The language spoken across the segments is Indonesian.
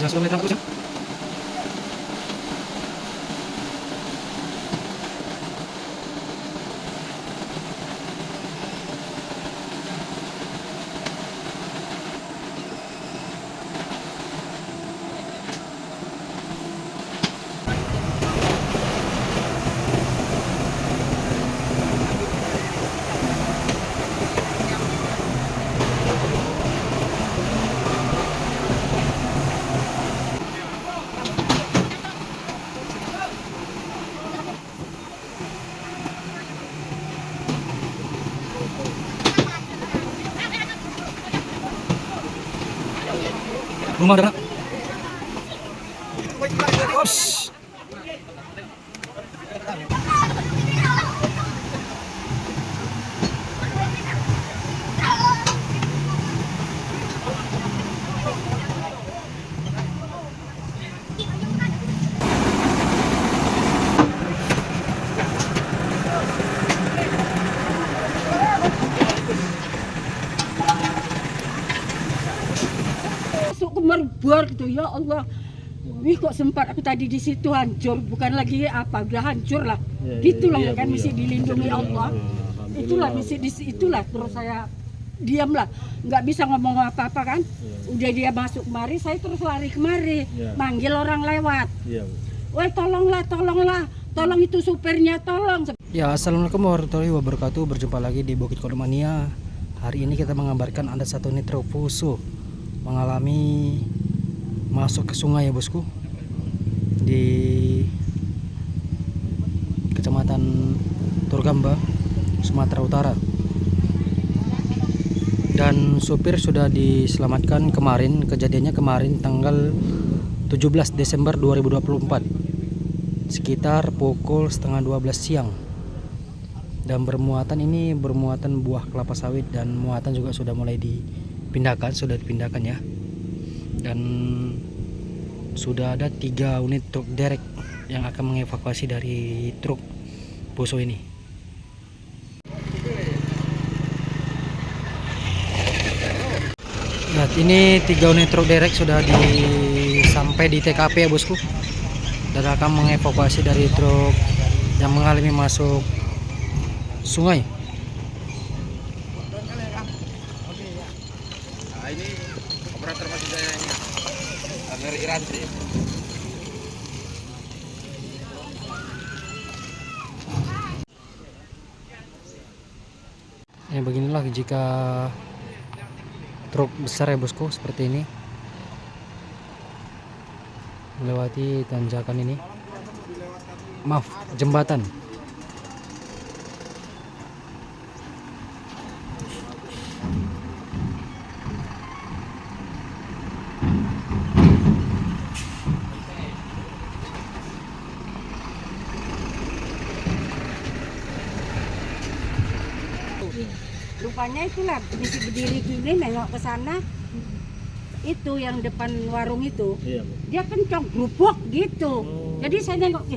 Jangan suka meter terus ya. Rumah ada. Ops. Merbuar gitu ya Allah. Wih kok sempat aku tadi di situ hancur, bukan lagi apa udah hancur lah. Gitulah kan mesti dilindungi Allah. Itulah mesti itulah terus saya diam lah, nggak bisa ngomong apa-apa kan. Udah dia masuk kemari, saya terus lari kemari, manggil orang lewat. Woi tolonglah, tolong itu supirnya tolong. Ya, assalamualaikum warahmatullahi wabarakatuh. Berjumpa lagi di Bukit Kodamania. Hari ini kita mengabarkan ada satu unit truk Fuso mengalami masuk ke sungai ya bosku, di Kecamatan Turgamba, Sumatera Utara. Dan supir sudah diselamatkan kemarin. Kejadiannya kemarin tanggal 17 Desember 2024 sekitar pukul setengah 12 siang. Dan bermuatan ini bermuatan buah kelapa sawit, dan muatan juga sudah mulai dipindahkan ya. Dan sudah ada 3 unit truk derek yang akan mengevakuasi dari truk Fuso ini. Nah, ini 3 unit truk derek sudah sampai di TKP ya bosku, dan akan mengevakuasi dari truk yang mengalami masuk sungai. Nah, ini operator masih saya ini. Dari Iran sih. Ya beginilah jika truk besar ya bosku, seperti ini melewati tanjakan ini, maaf, jembatan. Rupanya itulah mesti berdiri gini nengok ke sana. Itu yang depan warung itu, dia kencang grubuk gitu. Jadi saya nengok,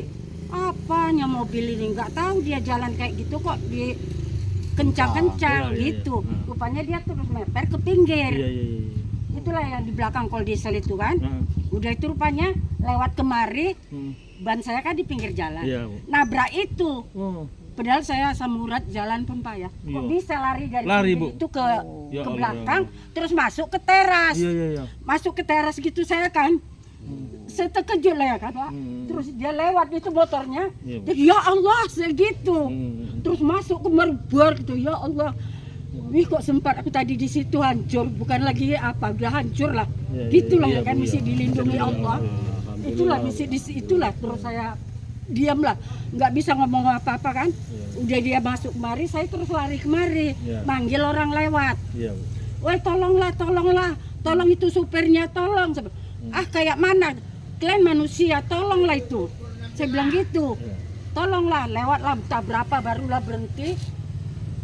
apanya mobil ini, nggak tahu dia jalan kayak gitu kok di kencang-kencang gitu. Rupanya dia terus meper ke pinggir. Itulah yang di belakang kol diesel itu kan. Udah itu rupanya lewat kemari, ban saya kan di pinggir jalan, nabrak itu. Padahal saya sama Murad jalan pun Pak ya. Kok bisa lari dari itu ke belakang, terus masuk ke teras. Masuk ke teras gitu saya kan. Saya terkejut lah ya kan Pak. Terus dia lewat itu motornya. Ya Allah segitu. Terus masuk ke merbuar gitu. Ya Allah. Wih kok sempat aku tadi di situ hancur, bukan lagi apa udah hancur lah. Gitulah kan mesti dilindungi Allah. Itulah mesti itulah terus saya diam lah, nggak bisa ngomong apa-apa kan. Udah dia masuk kemari, saya terus lari kemari, manggil orang lewat. Woi tolong itu supirnya tolong. Ah kayak mana, kalian manusia, tolonglah itu. Saya bilang gitu, tolonglah, lewat lah, tak berapa barulah berhenti.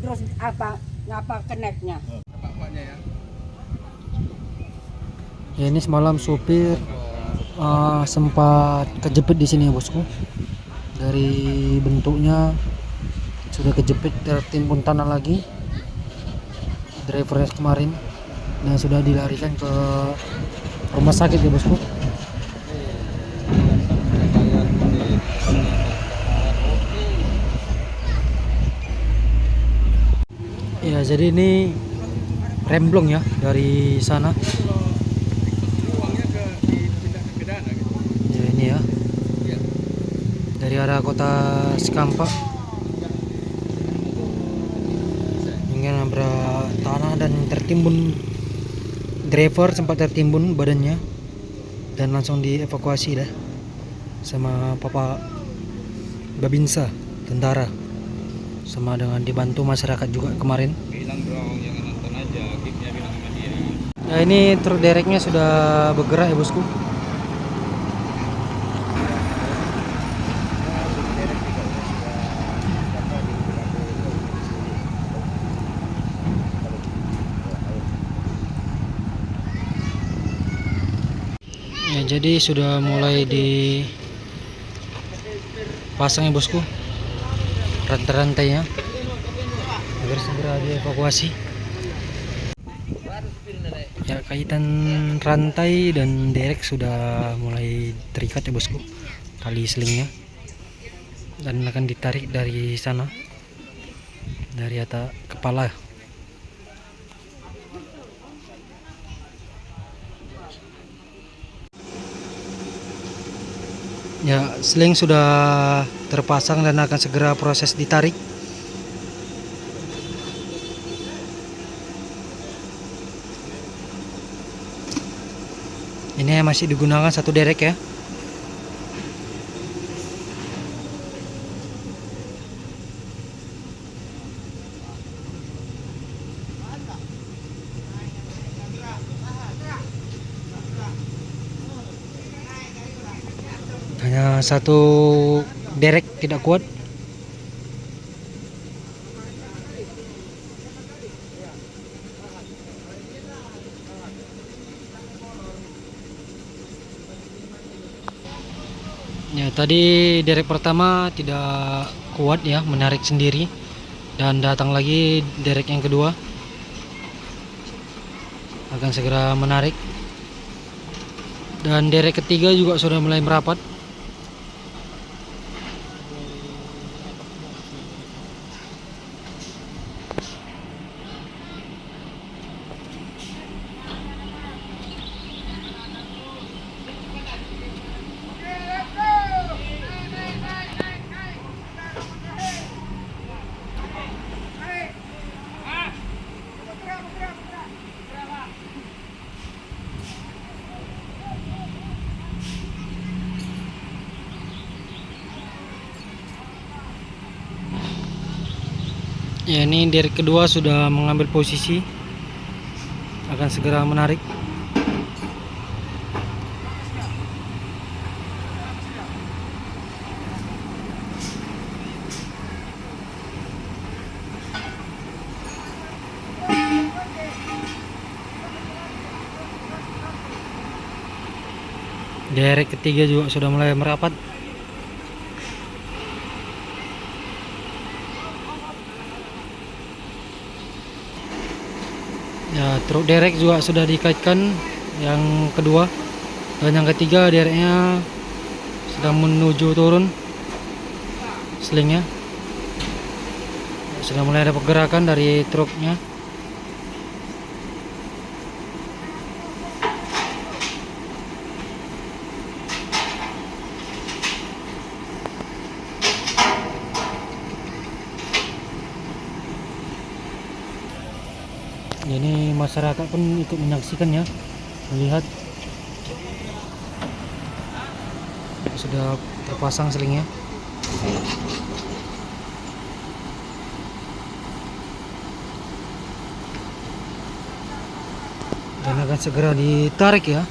Terus ngapa keneknya. Ya, ini semalam supir sempat kejepit di sini ya bosku. Dari bentuknya sudah kejepit, tertimbun tanah lagi drivernya kemarin, dan sudah dilarikan ke rumah sakit ya bosku. Ya, jadi ini remblong ya dari sana. Uangnya dipindahkan ke dana gitu. Ya, ini ya. Iya. Dari arah kota Sekampak hingga nabrak tanah dan tertimbun. Driver sempat tertimbun badannya dan langsung dievakuasi dah sama Papa Babinsa tentara, sama dengan dibantu masyarakat juga kemarin. Bilang dong jangan nonton aja, gignya bilang sama dia. Ya, ini truk dereknya sudah bergerak ya bosku. Ya, jadi sudah mulai dipasang ya bosku rantai-rantainya agar segera dievakuasi. Ya, kaitan rantai dan derek sudah mulai terikat ya bosku, tali selingnya, dan akan ditarik dari sana, dari atas kepala. Ya, seling sudah terpasang dan akan segera proses ditarik. Ini masih digunakan satu derek ya. Hanya satu derek tidak kuat. Ya, tadi derek pertama tidak kuat ya, menarik sendiri, dan datang lagi derek yang kedua akan segera menarik, dan derek ketiga juga sudah mulai merapat. Ya, ini derek kedua sudah mengambil posisi, akan segera menarik. Derek ketiga juga sudah mulai merapat. Ya, truk derek juga sudah dikaitkan yang kedua, dan yang ketiga dereknya sedang menuju turun selingnya. Sudah mulai ada pergerakan dari truknya. Ini masyarakat pun ikut menyaksikan ya, melihat sudah terpasang selingnya. Dan akan segera ditarik ya.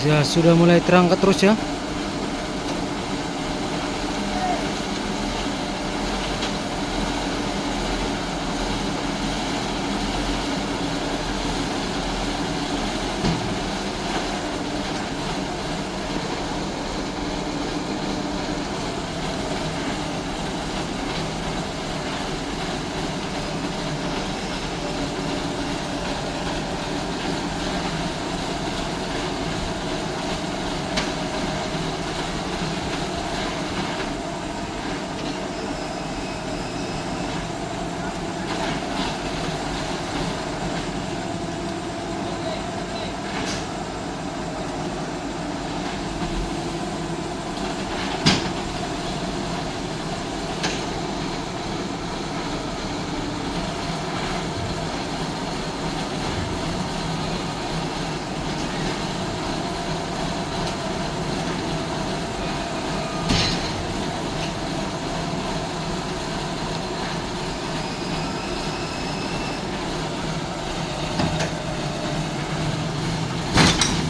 Ya, sudah mulai terangkat terus ya.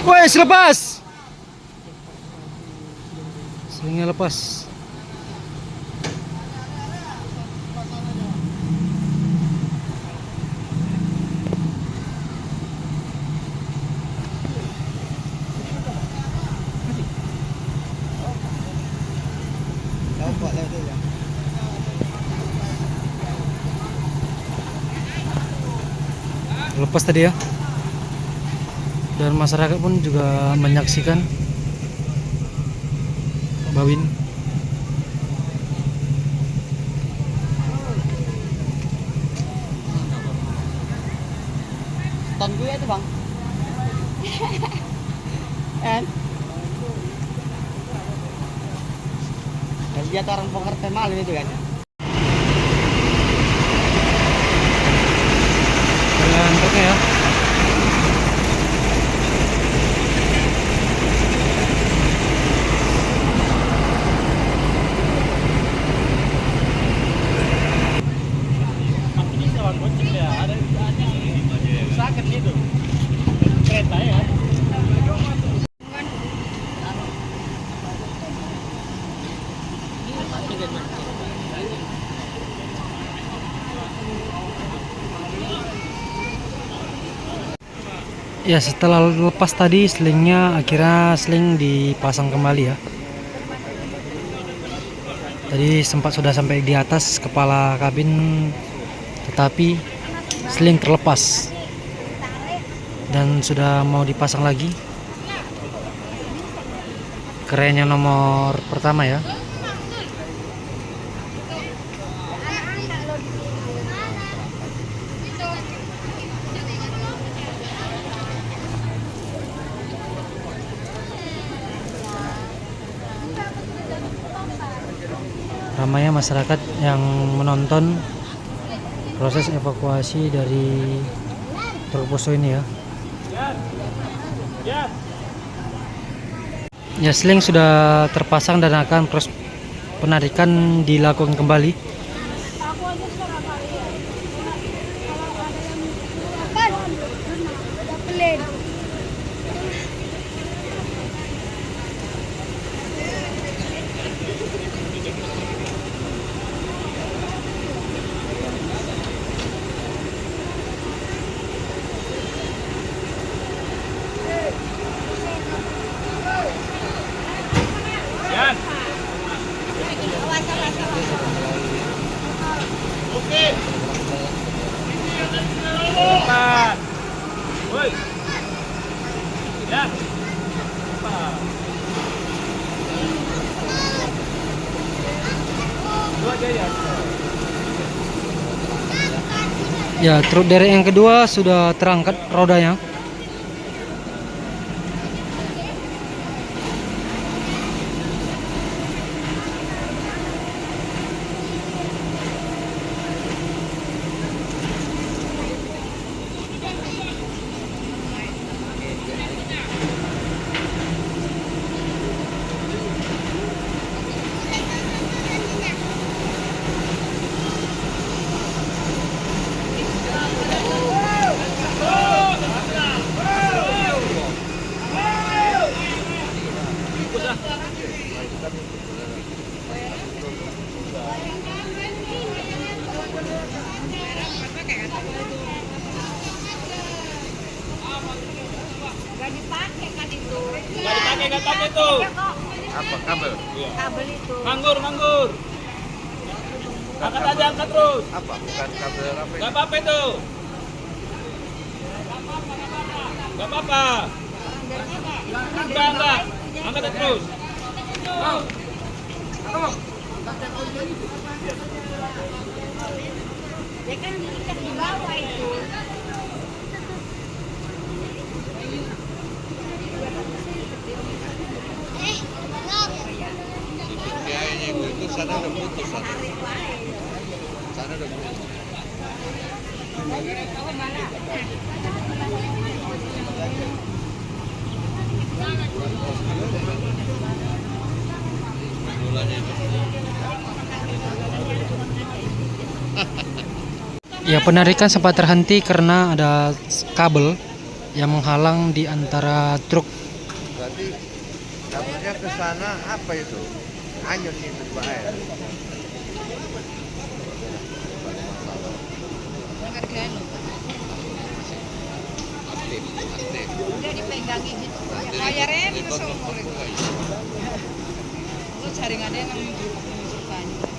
Wes, lepas. Selingnya lepas. Lepas tadi ya. Dan masyarakat pun juga menyaksikan Bawin. Ton gue itu bang. Kan? Lihat orang pengertian malam itu kan. Dengan truknya ya. Sakit gitu. Kereta ya. Ya, setelah lepas tadi selingnya, akhirnya seling dipasang kembali ya. Tadi sudah sampai di atas kepala kabin, tetapi seling terlepas dan sudah mau dipasang lagi. Kerennya nomor pertama ya. Ramainya masyarakat yang menonton proses evakuasi dari truk Poso ini ya. Ya, seling sudah terpasang dan akan proses penarikan dilakukan kembali. Ya, truk derek yang kedua sudah terangkat rodanya. Nggak dipakai kan itu. Nggak pakai tuh. Apa kabel? Kabel itu. Nganggur. Angkat aja, angkat terus. Apa? Bukan kabel apa Nggak ini? apa-apa itu. Nggak apa-apa. Enggak. Angkat terus. Ya kan diikat di bawah itu. Kayaknya itu sana udah putus sana. Sana udah putus. Mulanya itu. Ya, penarikan sempat terhenti karena ada kabel yang menghalang di antara truk. Berarti kabelnya ke sana apa itu? Hanyut itu Pak air. Aktif. Udah dipegangi gitu. Layarnya bisa ngomong. Lu jaringannya yang banyak.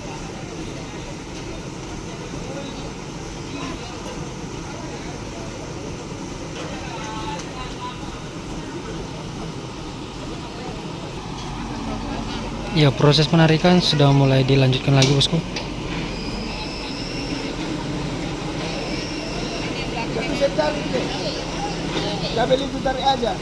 Ya, proses penarikan sudah mulai dilanjutkan lagi, bosku. Kabel itu tarik aja.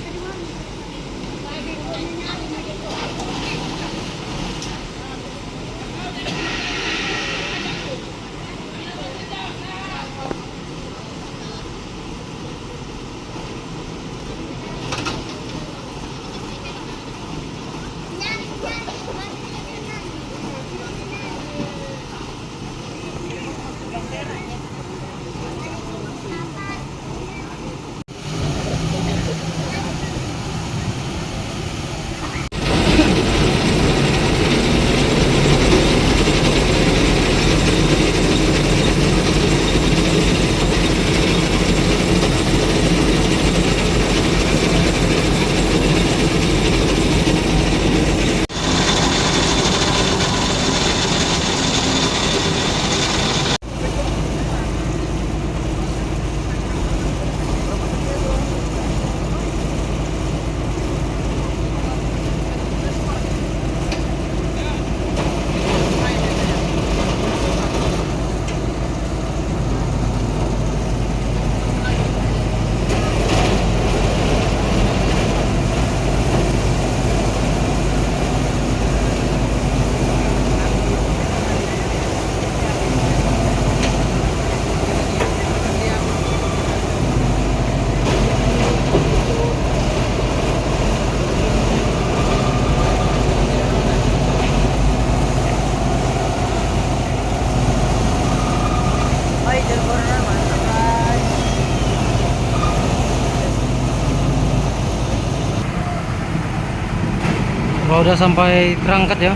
Kalau udah sampai terangkat ya.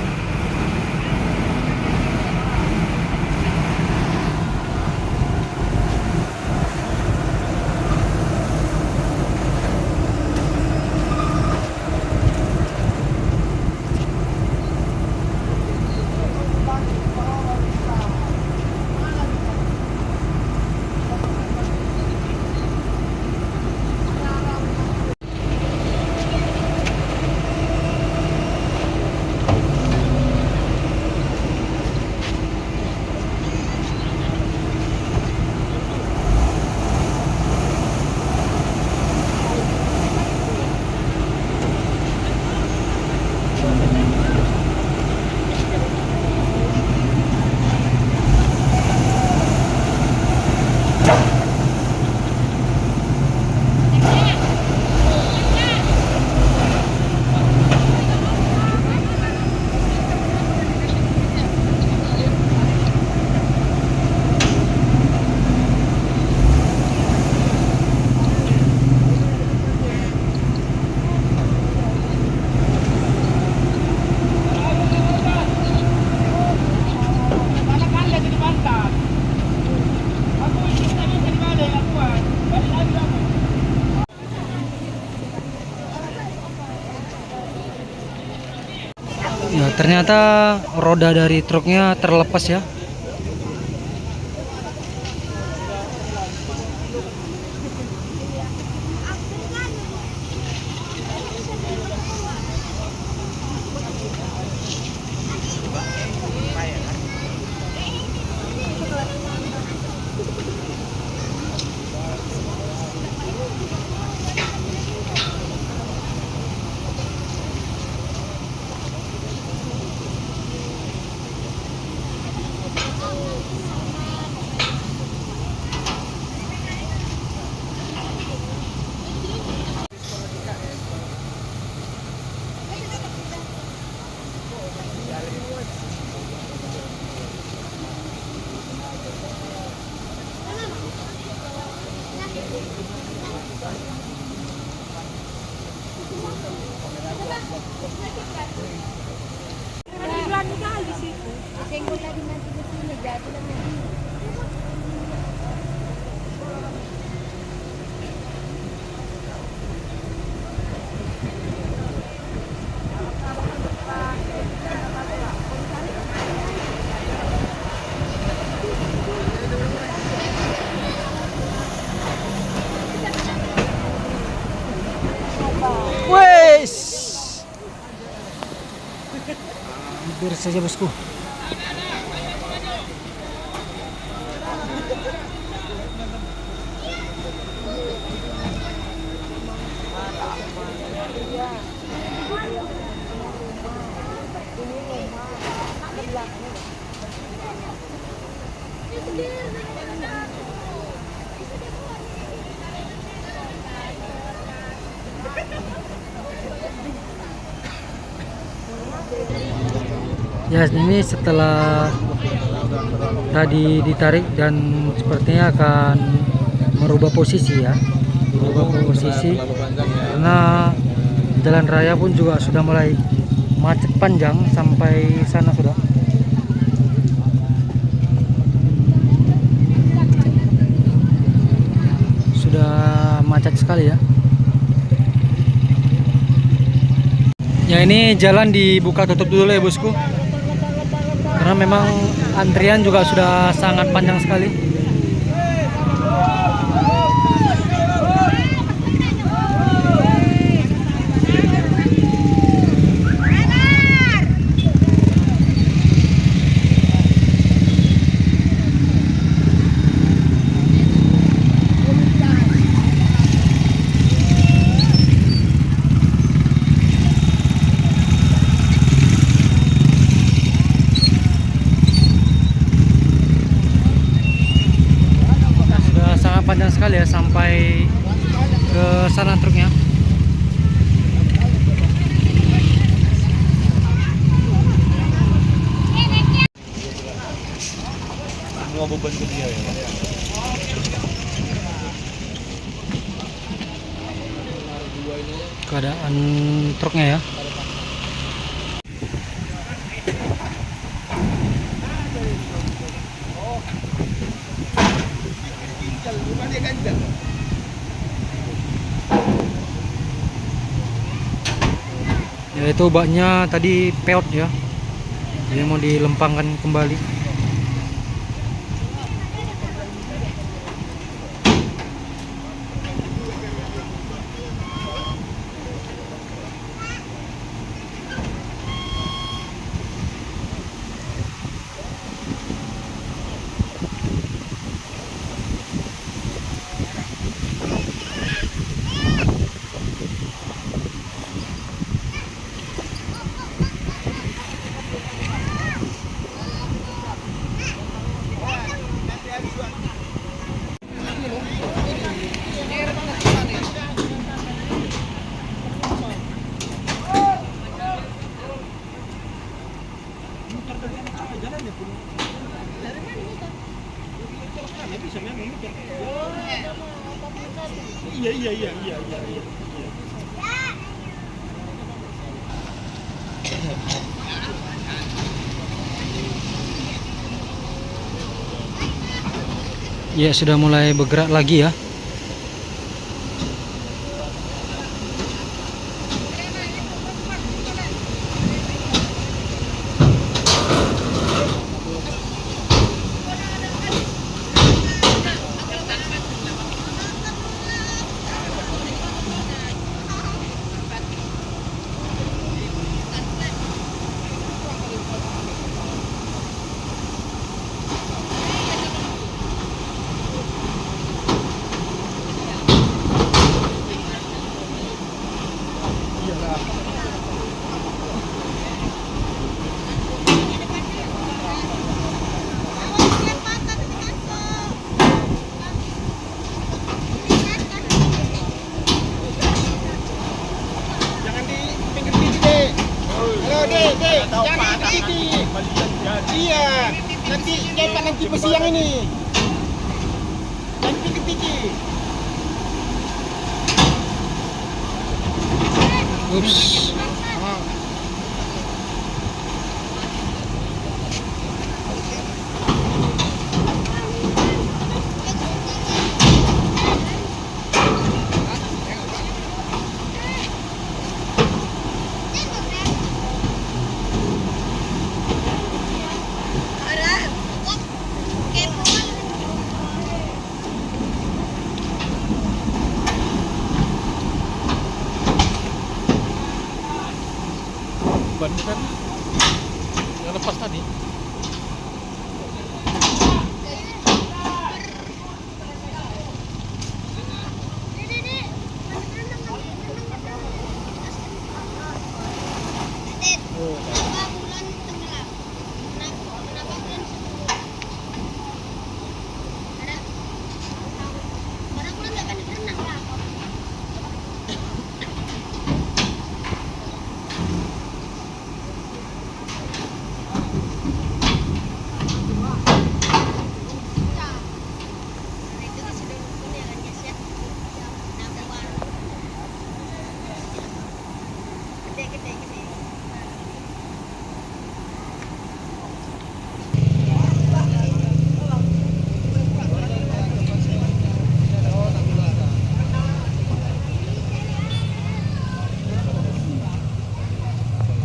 Ternyata roda dari truknya terlepas ya. Wes. Hampir saja bosku. Ya, ini setelah tadi ditarik dan sepertinya akan merubah posisi ya, karena jalan raya pun juga sudah mulai macet panjang sampai sana sudah macet sekali ya. Ya, ini jalan dibuka tutup dulu ya bosku, karena memang antrian juga sudah sangat panjang sekali. Panjang sekali ya sampai ke sana truknya. Semua beban ke dia ya. Keadaan truknya ya. Ya, itu baknya tadi peot ya, jadi mau dilempangkan kembali. Iya. Ya, sudah mulai bergerak lagi ya. dek, jangan dikit. Iya, nanti cepat nanti besi yang ini. Jangan dikit-dikit. Ups. Ban kan yang lepas tadi.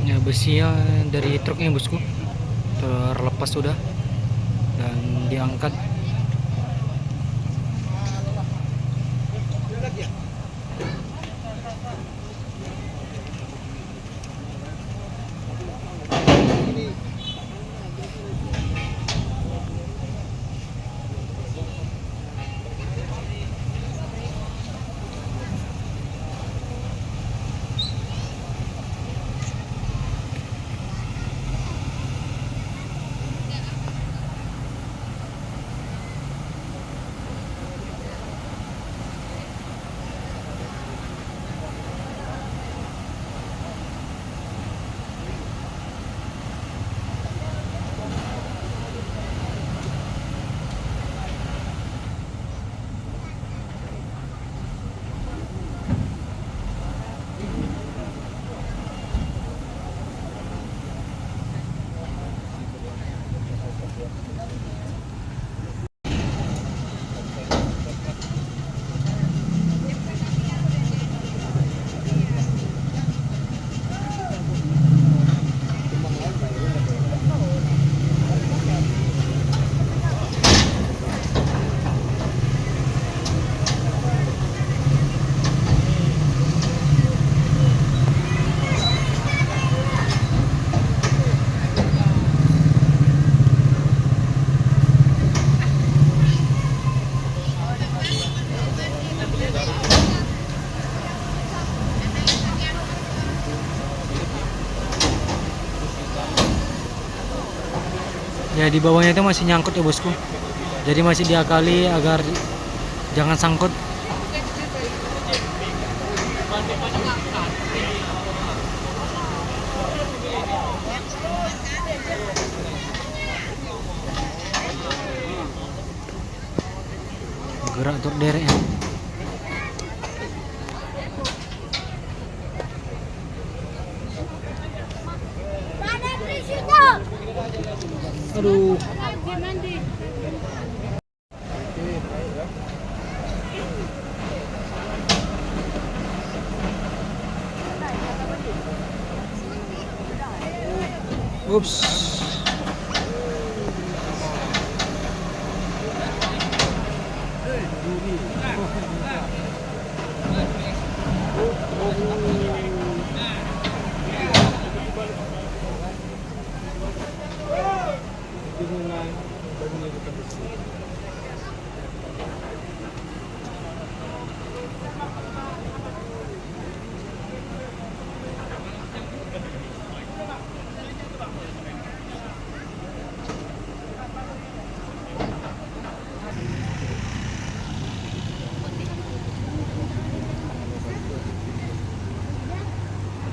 Ya, besinya dari truknya bosku terlepas sudah dan diangkat. Ya, di bawahnya itu masih nyangkut ya bosku, jadi masih diakali agar jangan sangkut. Gerak untuk derek ya. Aduh. Ups.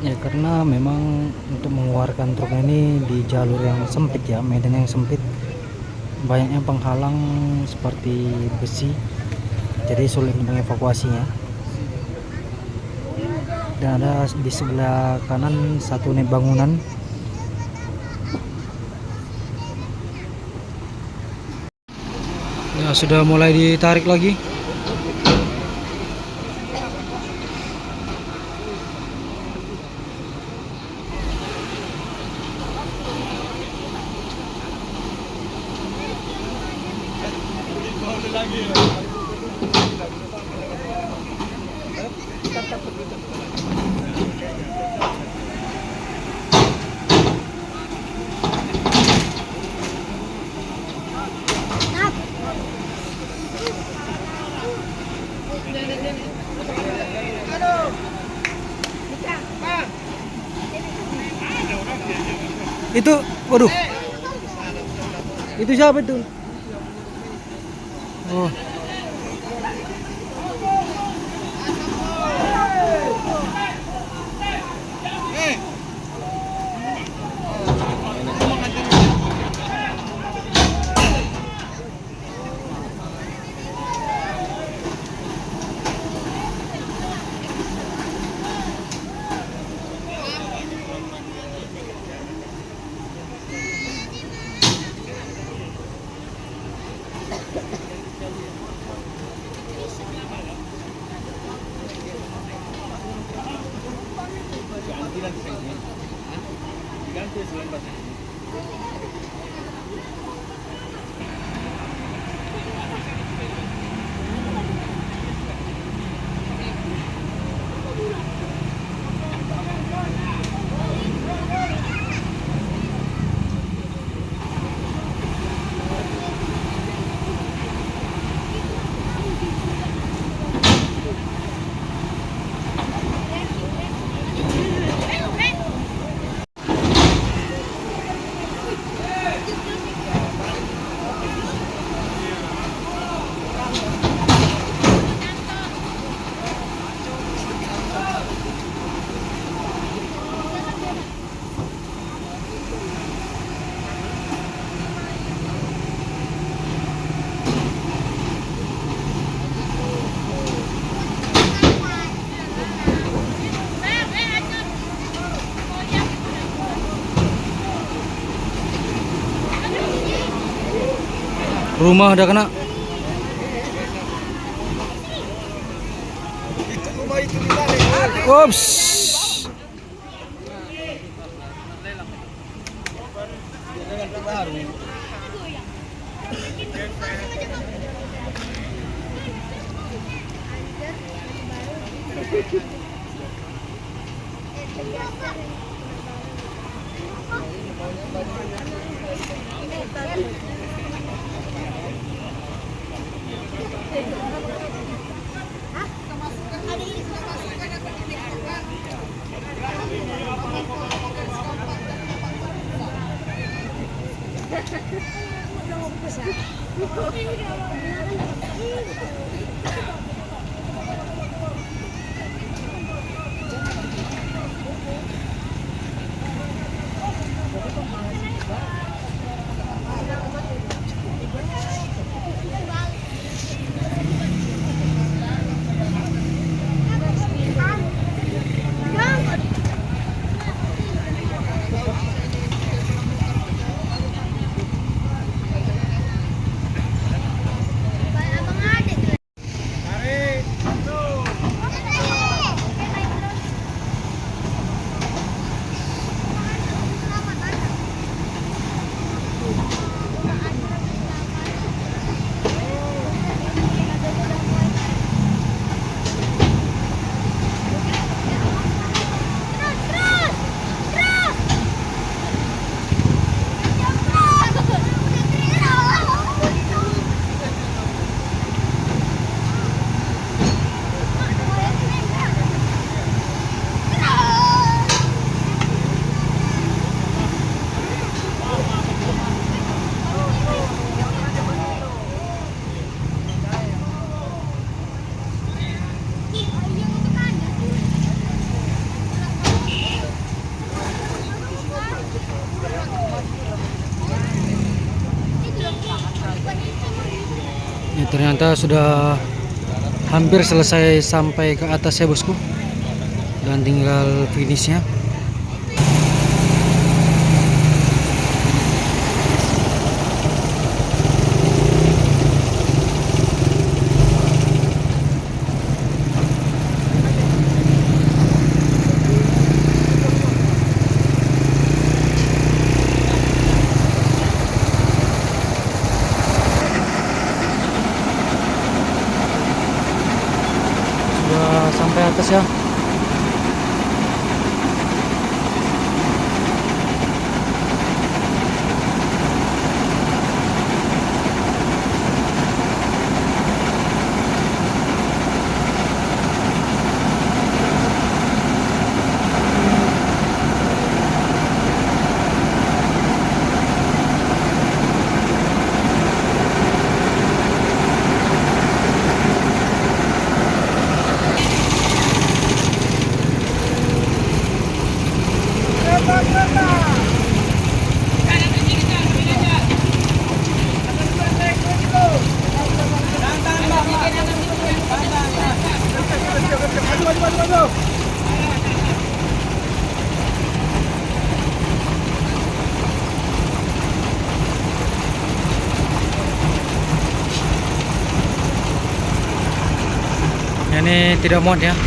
Ya karena memang untuk mengeluarkan truk ini di jalur yang sempit ya, medan yang sempit, banyaknya penghalang seperti besi, jadi sulit mengevakuasinya. Dan ada di sebelah kanan satu unit bangunan. Ya sudah mulai ditarik lagi. Itu, waduh. Itu siapa itu? Oh. Rumah udah kena. Ups. Ternyata sudah hampir selesai sampai ke atas ya bosku, dan tinggal finishnya. Sudah sampai atas ya. Ini tidak muat ya.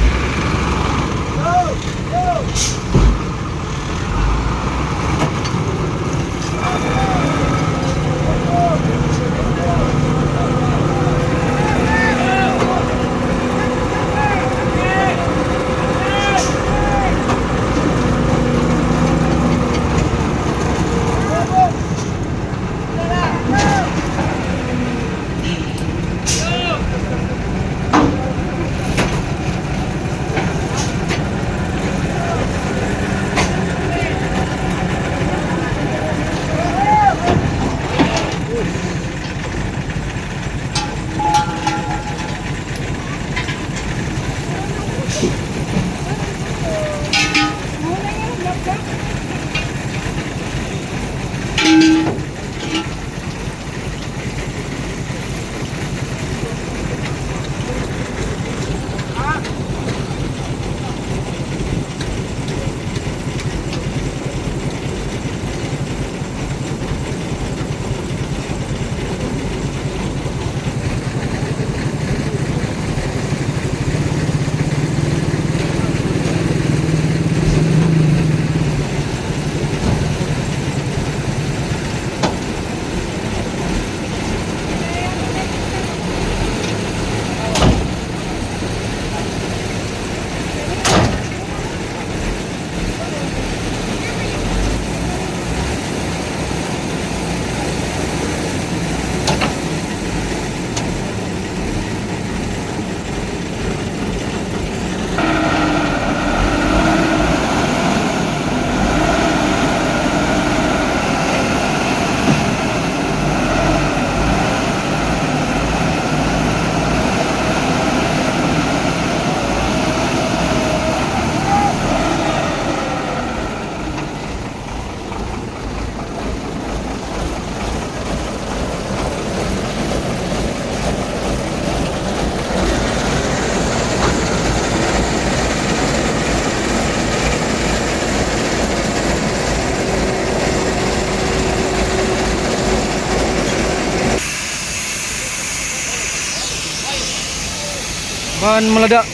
Ban meledak.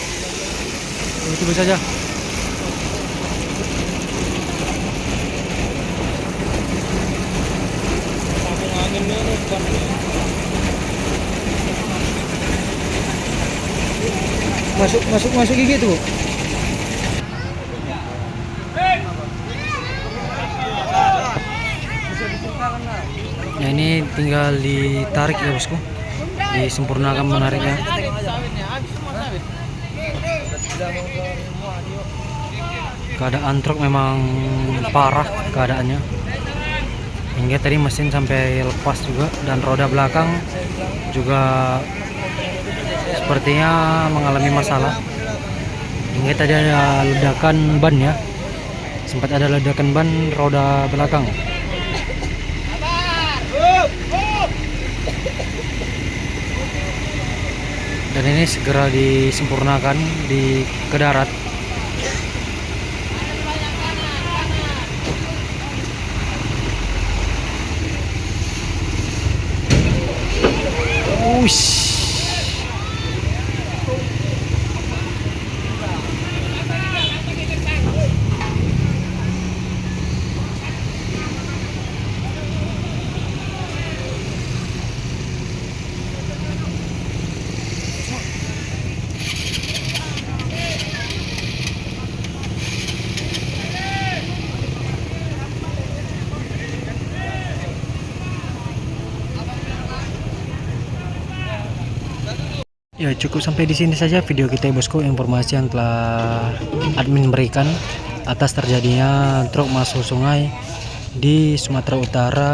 Itu saja. Masuk gigi tuh. Nah ini tinggal ditarik ya bosku, disempurnakan menariknya. Keadaan truk memang parah keadaannya, hingga tadi mesin sampai lepas juga, dan roda belakang juga sepertinya mengalami masalah, hingga tadi ada ledakan ban ya, sempat ada ledakan ban roda belakang. dan ini segera disempurnakan ke darat. Uish. Ya, cukup sampai di sini saja video kita ya bosku, informasi yang telah admin berikan atas terjadinya truk masuk sungai di Sumatera Utara,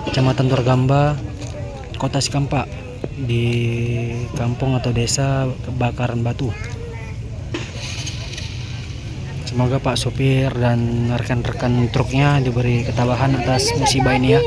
Kecamatan Torgamba, Kota Sikampak, di kampung atau desa Bakaran Batu. Semoga Pak sopir dan rekan-rekan truknya diberi ketabahan atas musibah ini ya.